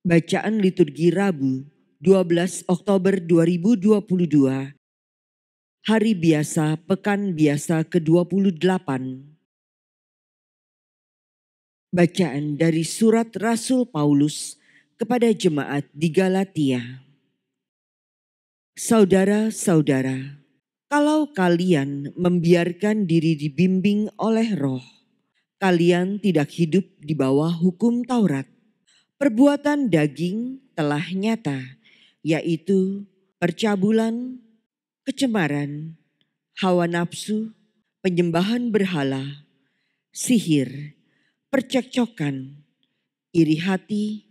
Bacaan Liturgi Rabu 12 Oktober 2022, Hari Biasa Pekan Biasa ke-28. Bacaan dari Surat Rasul Paulus kepada jemaat di Galatia. Saudara-saudara, kalau kalian membiarkan diri dibimbing oleh Roh, kalian tidak hidup di bawah hukum Taurat. Perbuatan daging telah nyata, yaitu percabulan, kecemaran, hawa nafsu, penyembahan berhala, sihir, percekcokan, iri hati,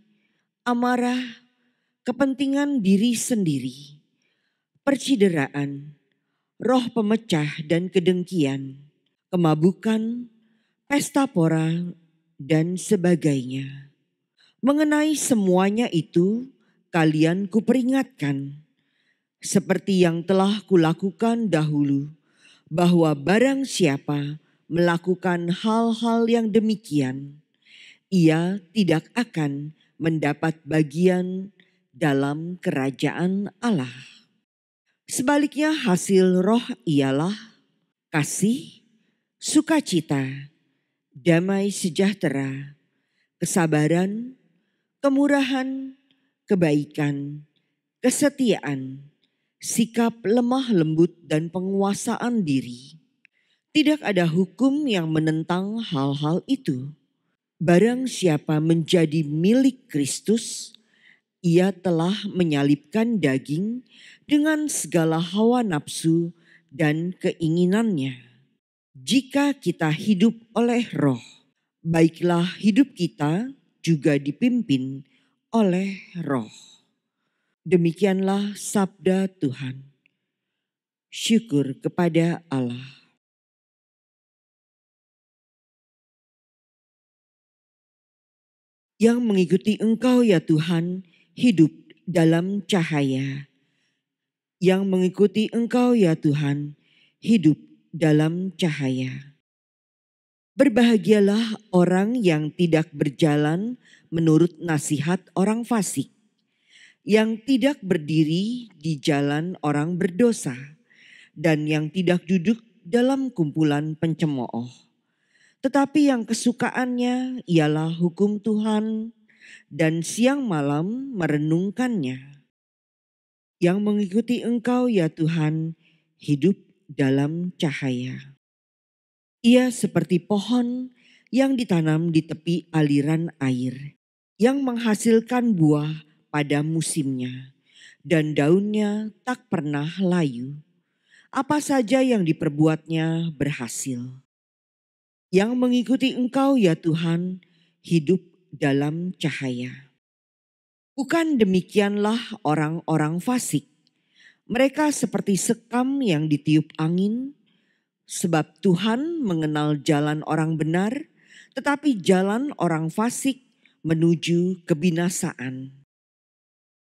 amarah, kepentingan diri sendiri, percideraan, roh pemecah dan kedengkian, kemabukan, pesta pora, dan sebagainya. Mengenai semuanya itu, kalian kuperingatkan, seperti yang telah kulakukan dahulu, bahwa barang siapa melakukan hal-hal yang demikian, ia tidak akan mendapat bagian dalam kerajaan Allah. Sebaliknya hasil roh ialah kasih, sukacita, damai sejahtera, kesabaran, kemurahan, kebaikan, kesetiaan, sikap lemah lembut dan penguasaan diri. Tidak ada hukum yang menentang hal-hal itu. Barang siapa menjadi milik Kristus, ia telah menyalibkan daging dengan segala hawa nafsu dan keinginannya. Jika kita hidup oleh Roh, baiklah hidup kita juga dipimpin oleh Roh. Demikianlah sabda Tuhan. Syukur kepada Allah. Yang mengikuti Engkau ya Tuhan, hidup dalam cahaya. Yang mengikuti Engkau ya Tuhan, hidup dalam cahaya. Berbahagialah orang yang tidak berjalan menurut nasihat orang fasik, yang tidak berdiri di jalan orang berdosa, dan yang tidak duduk dalam kumpulan pencemooh. Tetapi yang kesukaannya ialah hukum Tuhan, dan siang malam merenungkannya. Yang mengikuti Engkau ya Tuhan, hidup dalam cahaya. Ia seperti pohon yang ditanam di tepi aliran air, yang menghasilkan buah pada musimnya, dan daunnya tak pernah layu. Apa saja yang diperbuatnya berhasil. Yang mengikuti Engkau ya Tuhan, hidup dalam cahaya. Bukan demikianlah orang-orang fasik. Mereka seperti sekam yang ditiup angin, sebab Tuhan mengenal jalan orang benar, tetapi jalan orang fasik menuju kebinasaan.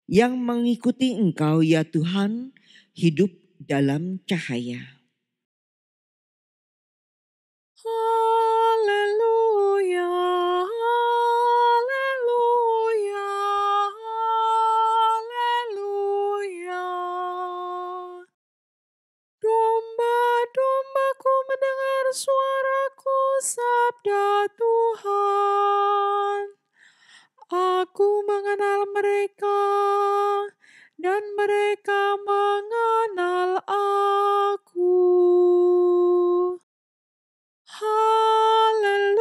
Yang mengikuti Engkau ya Tuhan, hidup dalam cahaya. Haleluya, haleluya, haleluya. Domba-dombaku mendengar suaraku, sabda Tuhan. Aku mengenal mereka, dan mereka mengenal aku. Haleluya,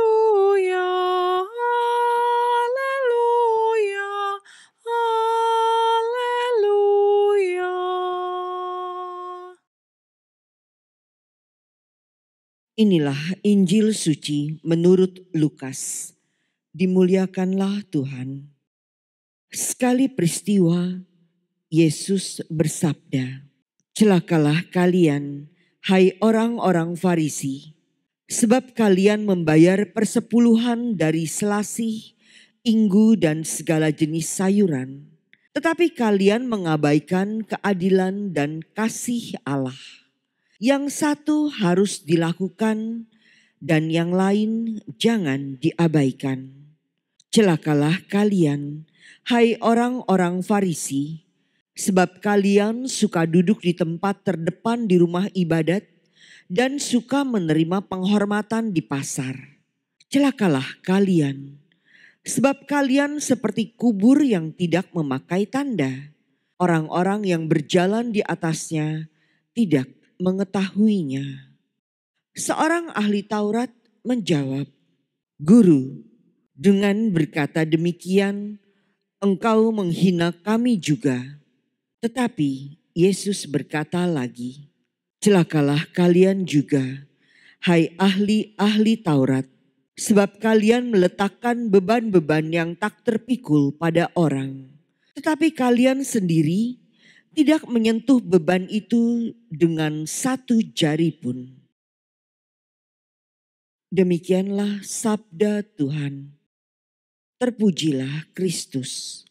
haleluya, haleluya. Inilah Injil suci menurut Lukas. Dimuliakanlah Tuhan. Sekali peristiwa, Yesus bersabda, "Celakalah kalian, hai orang-orang Farisi, sebab kalian membayar persepuluhan dari selasih, inggu dan segala jenis sayuran, tetapi kalian mengabaikan keadilan dan kasih Allah. Yang satu harus dilakukan dan yang lain jangan diabaikan. Celakalah kalian hai orang-orang Farisi, sebab kalian suka duduk di tempat terdepan di rumah ibadat dan suka menerima penghormatan di pasar. Celakalah kalian, sebab kalian seperti kubur yang tidak memakai tanda. Orang-orang yang berjalan di atasnya tidak mengetahuinya. Seorang ahli Taurat menjawab, "Guru, dengan berkata demikian, engkau menghina kami juga." Tetapi Yesus berkata lagi, "Celakalah kalian juga, hai ahli-ahli Taurat, sebab kalian meletakkan beban-beban yang tak terpikul pada orang. Tetapi kalian sendiri tidak menyentuh beban itu dengan satu jari pun." Demikianlah sabda Tuhan. Terpujilah Kristus.